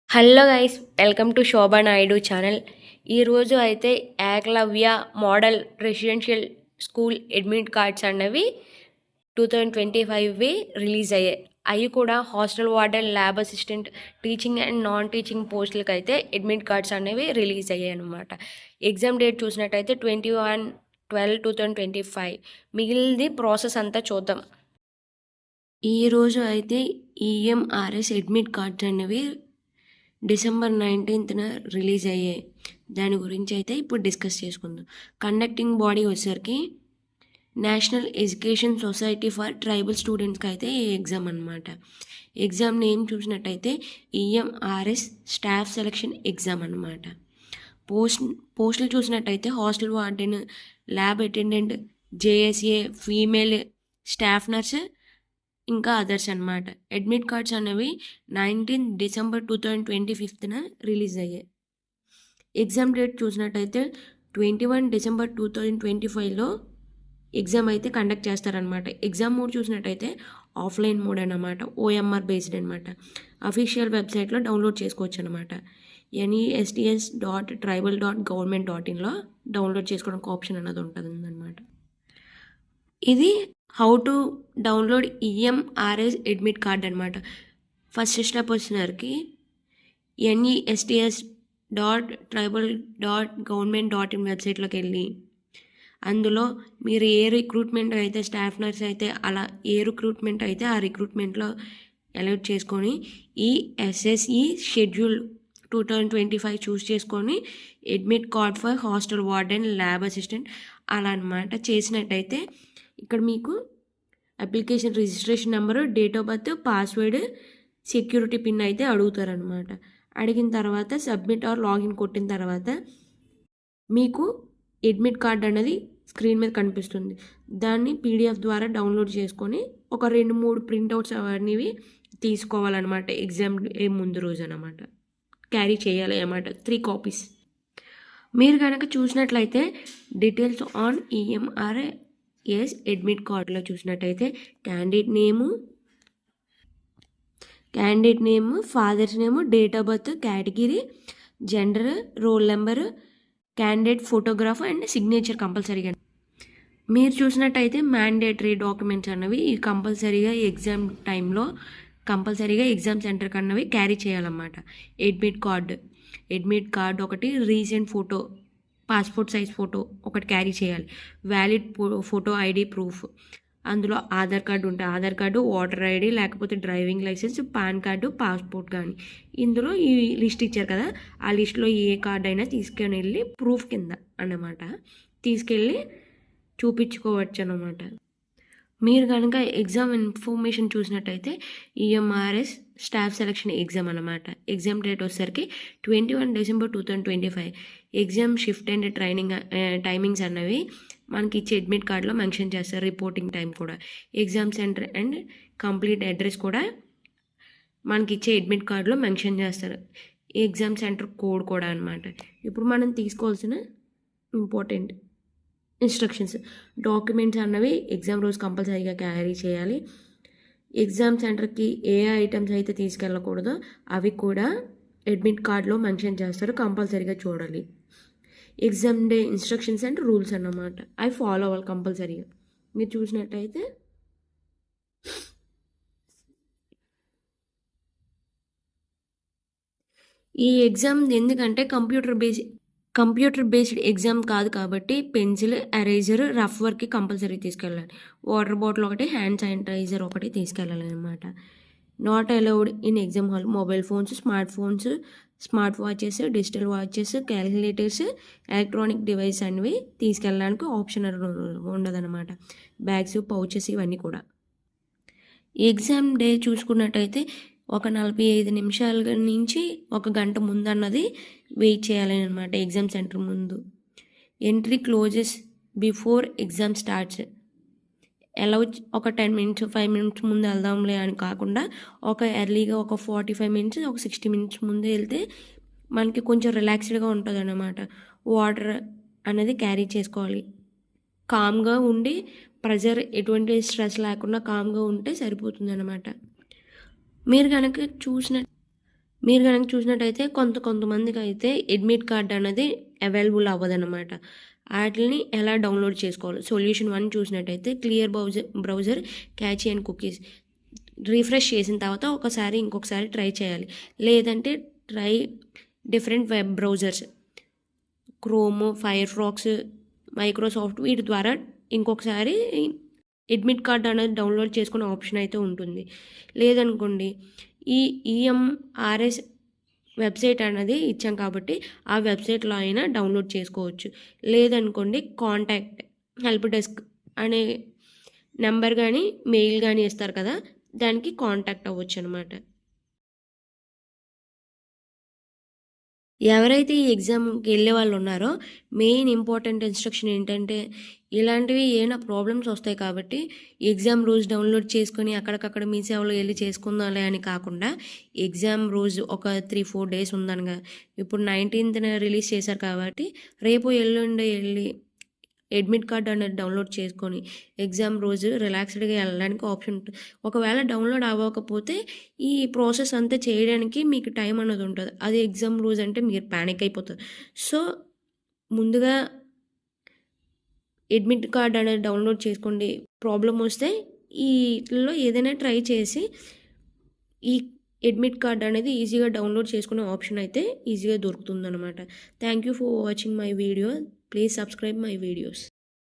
Hello guys, welcome to Shobha Naidu channel. ఈరోజు అయితే Eklavya model residential school admit cards అన్నవి 2025వి రిలీజ్ అయ్యాయి. అవి కూడా hostel warden, lab assistant, teaching and non teaching పోస్టులకి అయితే అడ్మిట్ కార్డ్స్ అనేవి రిలీజ్ అయ్యాయి అనమాట. ఎగ్జామ్ డేట్ చూసినట్టయితే 21/12/2025. మిగిలింది ప్రాసెస్ అంతా చూద్దాం. ఈరోజు అయితే ఈఎంఆర్ఎస్ అడ్మిట్ కార్డ్స్ అనేవి December 19th రిలీజ్ అయ్యాయి. దాని గురించి అయితే ఇప్పుడు డిస్కస్ చేసుకుందాం. కండక్టింగ్ బాడీ వచ్చేసరికి national education society for tribal స్టూడెంట్స్కి అయితే ఈ ఎగ్జామ్ అనమాట. ఎగ్జామ్ నేమ్ చూసినట్టయితే ఈఎంఆర్ఎస్ స్టాఫ్ సెలక్షన్ ఎగ్జామ్ అనమాట. పోస్టులు చూసినట్టయితే hostel warden, lab attendant, JSA, female staff nurse, ఇంకా అదర్స్ అనమాట. అడ్మిట్ కార్డ్స్ అనేవి 19 December 2025 రిలీజ్ అయ్యాయి. ఎగ్జామ్ డేట్ చూసినట్టయితే 21 December 2025లో ఎగ్జామ్ అయితే కండక్ట్ చేస్తారనమాట. ఎగ్జామ్ మోడ్ చూసినట్టయితే ఆఫ్లైన్ మోడ్ అనమాట, ఓఎంఆర్ బేస్డ్ అనమాట. అఫీషియల్ వెబ్సైట్లో డౌన్లోడ్ చేసుకోవచ్చు అనమాట. nests.tribal.government.inలో డౌన్లోడ్ చేసుకోవడానికి ఆప్షన్ అన్నది ఉంటుంది అనమాట. ఇది how to download EMRS admit card అనమాట. ఫస్ట్ స్టెప్ వచ్చినరికి nests.tribal.government.in వెబ్సైట్లోకి వెళ్ళి అందులో మీరు ఏ రిక్రూట్మెంట్ అయితే, స్టాఫ్ నర్స్ అయితే, అలా ఏ రిక్రూట్మెంట్ అయితే ఆ రిక్రూట్మెంట్లో అలౌట్ చేసుకొని ఈ ఎస్ఎస్ఈ షెడ్యూల్ 2025 చూస్ చేసుకొని admit card for hostel warden, lab assistant అలా అనమాట చేసినట్టయితే ఇక్కడ మీకు application registration number, date of birth, password, security pin అయితే అడుగుతారనమాట. అడిగిన తర్వాత సబ్మిట్ ఆర్ లాగిన్ కొట్టిన తర్వాత మీకు అడ్మిట్ కార్డ్ అనేది స్క్రీన్ మీద కనిపిస్తుంది. దాన్ని పీడిఎఫ్ ద్వారా డౌన్లోడ్ చేసుకొని ఒక 2-3 ప్రింట్అవుట్స్ అవన్నీ తీసుకోవాలన్నమాట. ఎగ్జామ్ ముందు రోజు అనమాట క్యారీ చేయాలి అన్నమాట, 3 కాపీస్. మీరు కనుక చూసినట్లయితే డీటెయిల్స్ ఆన్ ఈఎంఆర్ఎస్ అడ్మిట్ కార్డులో చూసినట్టయితే candidate name, fathers name, date of birth, category, gender, roll number, candidate photograph and signature కంపల్సరీగా. మీరు చూసినట్టయితే మ్యాండేటరీ డాక్యుమెంట్స్ అన్నవి ఈ కంపల్సరీగా ఎగ్జామ్ టైంలో కంపల్సరీగా ఎగ్జామ్ సెంటర్కి అన్నవి క్యారీ చేయాలన్నమాట. అడ్మిట్ కార్డ్ ఒకటి, recent photo, passport size photo ఒకటి క్యారీ చేయాలి, వ్యాలిడ్ ఫోటో ఐడి ప్రూఫ్, అందులో ఆధార్ కార్డు ఉంటే ఆధార్ కార్డు, ఓటర్ ఐడి, లేకపోతే driving licence, PAN card, passport కానీ. ఇందులో ఈ లిస్ట్ ఇచ్చారు కదా, ఆ లిస్ట్లో ఏ కార్డు అయినా తీసుకొని వెళ్ళి ప్రూఫ్ కింద అన్నమాట తీసుకెళ్ళి చూపించుకోవచ్చు అన్నమాట. మీరు కనుక ఎగ్జామ్ ఇన్ఫర్మేషన్ చూసినట్టయితే ఈఎంఆర్ఎస్ స్టాఫ్ సెలక్షన్ ఎగ్జామ్ అనమాట. ఎగ్జామ్ డేట్ వచ్చేసరికి 21 December 2025. Exam shift and training timings అన్నవి మనకి ఇచ్చే అడ్మిట్ కార్డులో మెన్షన్ చేస్తారు. రిపోర్టింగ్ టైం కూడా, exam centre and complete address కూడా మనకి ఇచ్చే అడ్మిట్ కార్డులో మెన్షన్ చేస్తారు. ఎగ్జామ్ సెంటర్ కోడ్ కూడా అనమాట. ఇప్పుడు మనం తీసుకోవాల్సిన ఇంపార్టెంట్ ఇన్స్ట్రక్షన్స్, డాక్యుమెంట్స్ అన్నవి ఎగ్జామ్ రోజు కంపల్సరీగా క్యారీ చేయాలి. ఎగ్జామ్ సెంటర్కి ఏ ఐటమ్స్ అయితే తీసుకెళ్ళకూడదో అవి కూడా అడ్మిట్ కార్డులో మెన్షన్ చేస్తారు, కంపల్సరీగా చూడాలి. Exam day instructions and rules అన్నమాట, అవి ఫాలో అవ్వాలి కంపల్సరీగా. మీరు చూసినట్టయితే ఈ ఎగ్జామ్ ఎందుకంటే కంప్యూటర్ బేస్డ్ ఎగ్జామ్ కాదు కాబట్టి పెన్సిల్, ఎరేజర్, రఫ్ వర్క్కి కంపల్సరీ తీసుకెళ్ళాలి. వాటర్ బాటిల్ ఒకటి, హ్యాండ్ శానిటైజర్ ఒకటి తీసుకెళ్ళాలి అనమాట. Not allowed in exam hall mobile phones, smart watches, digital watches, calculators, electronic device అనేవి తీసుకెళ్ళడానికి ఆప్షన్ ఉండదన్నమాట. బ్యాగ్స్, పౌచెస్ ఇవన్నీ కూడా. ఎగ్జామ్ డే చూసుకున్నట్టయితే ఒక 45 నిమిషాల నుంచి 1 గంట ముందు అన్నది వెయిట్ చేయాలి అనమాట ఎగ్జామ్ సెంటర్ ముందు. Entry closes before exam starts. ఎలా ఒక 10 minutes 5 minutes ముందు వెళ్దాంలే అని కాకుండా ఒక ఎర్లీగా ఒక 45 minutes ఒక 60 minutes ముందు వెళ్తే మనకి కొంచెం రిలాక్స్డ్గా ఉంటుంది అన్నమాట. వాటర్ అనేది క్యారీ చేసుకోవాలి. కామ్గా ఉండి ప్రెజర్ ఎటువంటి స్ట్రెస్ లేకుండా కామ్గా ఉంటే సరిపోతుంది అనమాట. మీరు కనుక మీరు గనక చూసినట్టయితే కొంతమందికైతే అడ్మిట్ కార్డ్ అనేది అవైలబుల్ అవ్వదనమాట. ఆటిల్ని ఎలా డౌన్లోడ్ చేసుకోవాలి? సొల్యూషన్ 1 చూసినట్టయితే clear browser catchy and cookies. Refresh చేసిన తర్వాత ఇంకొకసారి ట్రై చేయాలి. లేదంటే try different web browsers chrome, Firefox, Microsoft వీటి ద్వారా ఇంకొకసారి అడ్మిట్ కార్డ్ అనేది డౌన్లోడ్ చేసుకునే ఆప్షన్ అయితే ఉంటుంది. లేదనుకోండి ఈ ఈఎంఆర్ఎస్ వెబ్సైట్ అనేది ఇచ్చాం కాబట్టి ఆ వెబ్సైట్లో అయినా డౌన్లోడ్ చేసుకోవచ్చు. లేదనుకోండి కాంటాక్ట్ హెల్ప్ డెస్క్ అనే నెంబర్ కానీ మెయిల్ కానీ ఇస్తారు కదా, దానికి కాంటాక్ట్ అవ్వచ్చు అనమాట. ఎవరైతే ఈ ఎగ్జామ్‌కి వెళ్ళే వాళ్ళు ఉన్నారో మెయిన్ ఇంపార్టెంట్ ఇన్‌స్ట్రక్షన్ ఏంటంటే, ఇలాంటివి ఏమైనా ప్రాబ్లమ్స్ వస్తాయి కాబట్టి ఎగ్జామ్ రోజు డౌన్లోడ్ చేసుకొని అక్కడికక్కడ మీ సేవలో ఎళ్లి చేసుకుందాంలే అని కాకుండా, ఎగ్జామ్ రోజు ఒక 3, 4 డేస్ ఉందనగా ఇప్పుడు 19థ్‌న రిలీజ్ చేశారు కాబట్టి రేపు ఎల్లుండి ఎళ్లి అడ్మిట్ కార్డ్ అనేది డౌన్లోడ్ చేసుకొని ఎగ్జామ్ రోజు రిలాక్స్డ్‌గా వెళ్ళడానికి ఆప్షన్ ఉంటుంది. ఒకవేళ డౌన్లోడ్ అవ్వకపోతే ఈ ప్రాసెస్ అంతా చేయడానికి మీకు టైం అనేది ఉంటది. అది ఎగ్జామ్ రోజు అంటే మీరు పానిక్ అయిపోతారు. సో, ముందుగా అడ్మిట్ కార్డ్ అనేది డౌన్లోడ్ చేసుకోండి. ప్రాబ్లమ్ వస్తే ఈటిల్లో ఏదైనా ట్రై చేసి ఈ అడ్మిట్ కార్డ్ అనేది ఈజీగా డౌన్లోడ్ చేసుకునే ఆప్షన్ అయితే ఈజీగా దొరుకుతుందనమాట. Thank you for watching my video. Please subscribe my videos.